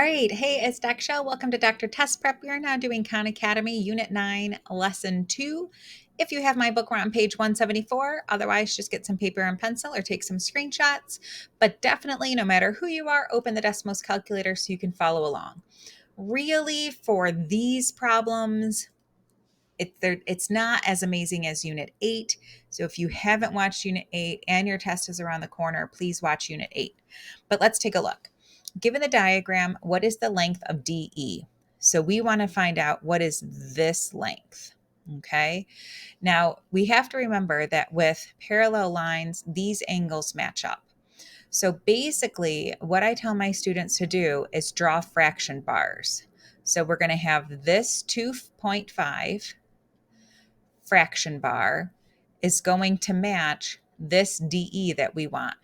right. Hey, it's Dr. Chelle. Welcome to Dr. Test Prep. We are now doing Khan Academy, Unit 9, Lesson 2. If you have my book, we're on page 174. Otherwise, just get some paper and pencil or take some screenshots. But definitely, no matter who you are, open the Desmos calculator so you can follow along. Really, for these problems, it's not as amazing as Unit 8. So if you haven't watched Unit 8 and your test is around the corner, please watch Unit 8. But let's take a look. Given the diagram, what is the length of DE? So we want to find out what is this length, okay? Now, we have to remember that with parallel lines, these angles match up. So basically, what I tell my students to do is draw fraction bars. So we're going to have this 2.5 fraction bar is going to match this DE that we want.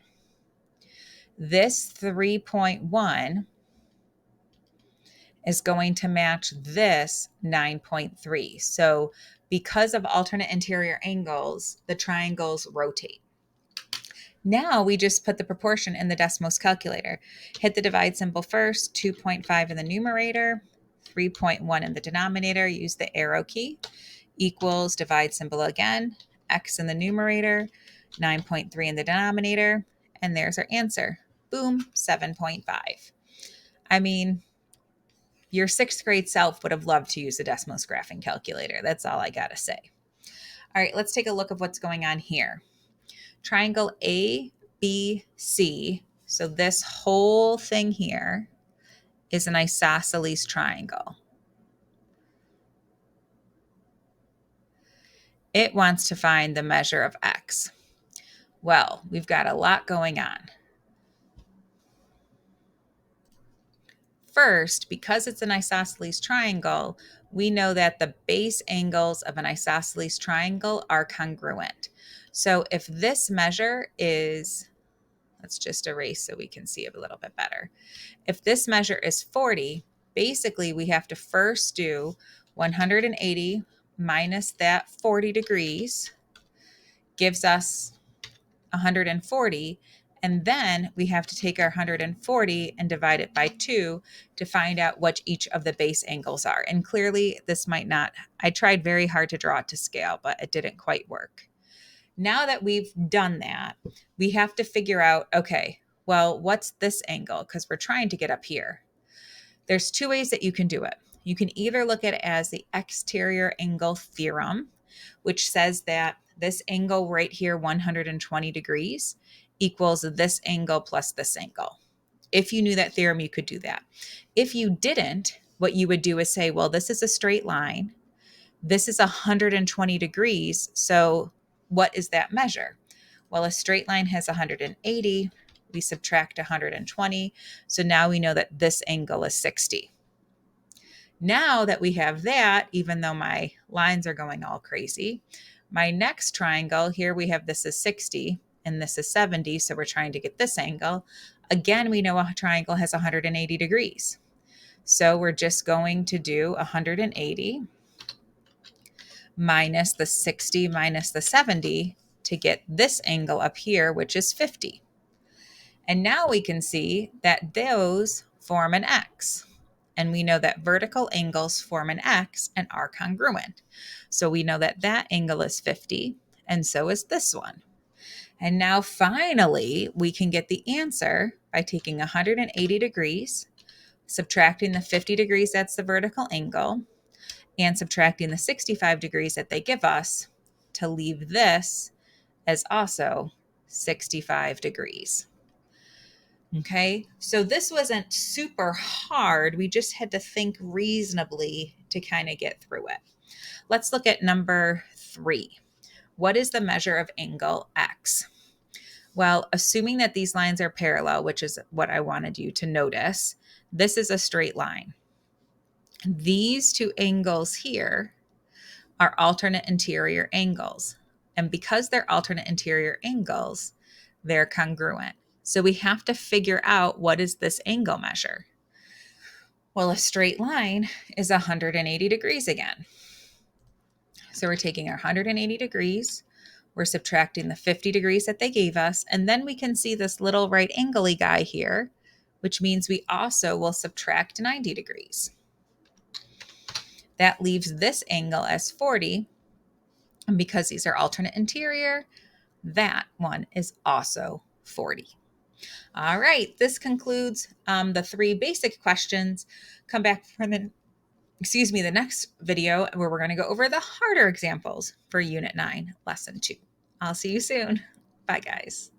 This 3.1 is going to match this 9.3. So because of alternate interior angles, the triangles rotate. Now we just put the proportion in the Desmos calculator. Hit the divide symbol first, 2.5 in the numerator, 3.1 in the denominator, use the arrow key, equals divide symbol again, x in the numerator, 9.3 in the denominator, and there's our answer. Boom, 7.5. I mean, your sixth grade self would have loved to use the Desmos graphing calculator. That's all I gotta say. All right, let's take a look at what's going on here. Triangle ABC. So this whole thing here is an isosceles triangle. It wants to find the measure of x. Well, we've got a lot going on. First, because it's an isosceles triangle, we know that the base angles of an isosceles triangle are congruent. So if this measure is, let's just erase so we can see it a little bit better. If this measure is 40, basically we have to first do 180 minus that 40 degrees gives us 140. And then we have to take our 140 and divide it by 2 to find out what each of the base angles are. And clearly this might not, I tried very hard to draw it to scale, but it didn't quite work. Now that we've done that, we have to figure out, okay, well, what's this angle? Because we're trying to get up here. There's two ways that you can do it. You can either look at it as the exterior angle theorem, which says that this angle right here, 120 degrees, equals this angle plus this angle. If you knew that theorem, you could do that. If you didn't, what you would do is say, well, this is a straight line. This is 120 degrees. So what is that measure? Well, a straight line has 180. We subtract 120. So now we know that this angle is 60. Now that we have that, even though my lines are going all crazy, my next triangle here, we have this is 60 and this is 70. So we're trying to get this angle. Again, we know a triangle has 180 degrees. So we're just going to do 180 minus the 60 minus the 70 to get this angle up here, which is 50. And now we can see that those form an X. And we know that vertical angles form an X and are congruent. So we know that that angle is 50, and so is this one. And now finally, we can get the answer by taking 180 degrees, subtracting the 50 degrees, that's the vertical angle, and subtracting the 65 degrees that they give us to leave this as also 65 degrees. Okay, so this wasn't super hard. We just had to think reasonably to kind of get through it. Let's look at number 3. What is the measure of angle X? Well, assuming that these lines are parallel, which is what I wanted you to notice, this is a straight line. These two angles here are alternate interior angles. And because they're alternate interior angles, they're congruent. So we have to figure out, what is this angle measure? Well, a straight line is 180 degrees again. So we're taking our 180 degrees, we're subtracting the 50 degrees that they gave us, and then we can see this little right angle-y guy here, which means we also will subtract 90 degrees. That leaves this angle as 40. And because these are alternate interior, that one is also 40. All right, this concludes the 3 basic questions. Come back for the next video where we're going to go over the harder examples for Unit 9, Lesson 2. I'll see you soon. Bye, guys.